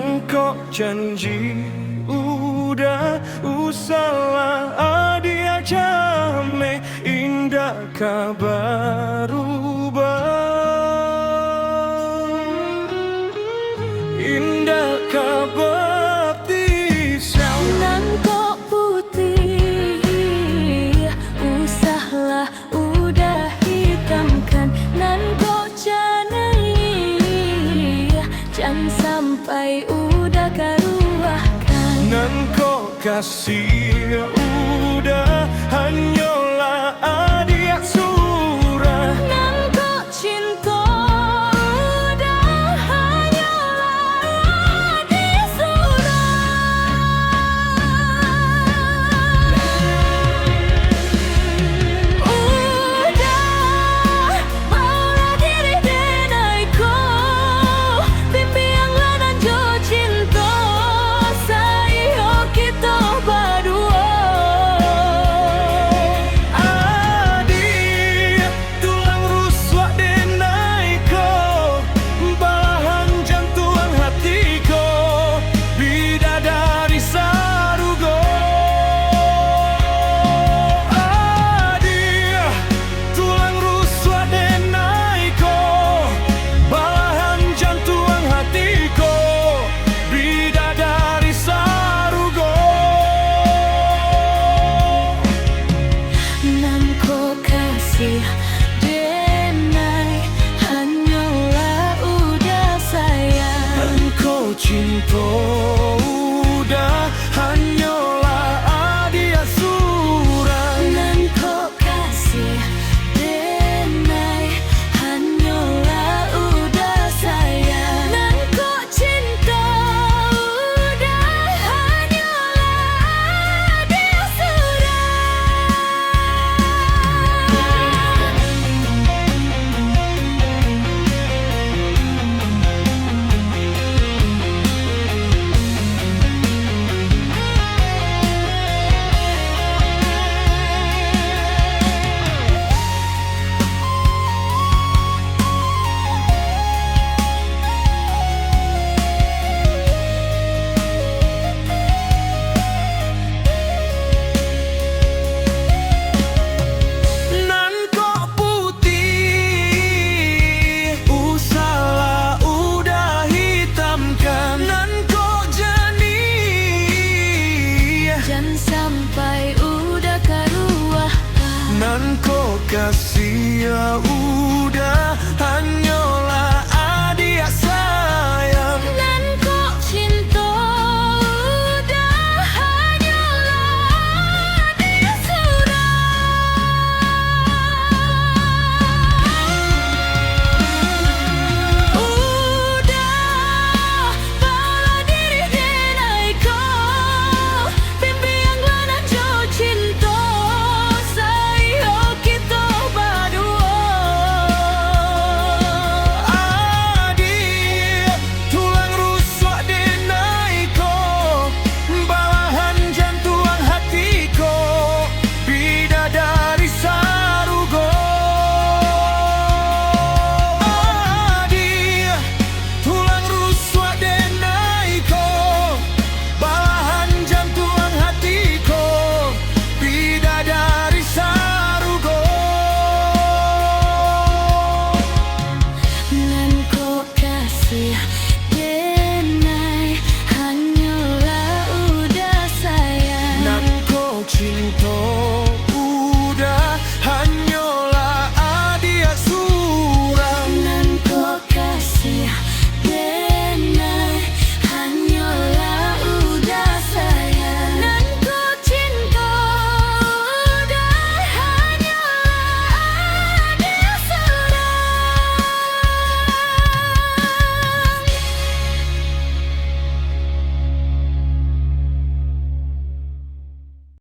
Nan kok janji udah usahlah adia jame indah kabarubah indah kabaptisan. Nan kok putih usahlah udah hitamkan. Nan kok canai jangan sampai udah karuahkan. Nan kok kasih udah hanyalah adia surah. Nan kok cinta udah hanyalah disurah. Udah maulah diri denai ko bimbinglah nan jo cinta sayo kita berdua. Adik tulang rusuk denaiko balahan jantung hatiko bidadari sarugo. Adik tulang rusuk denaiko balahan jantung hatiko bidadari sarugo. Nan kok kasih denai hanyalah udah sayang. Nan kau cinta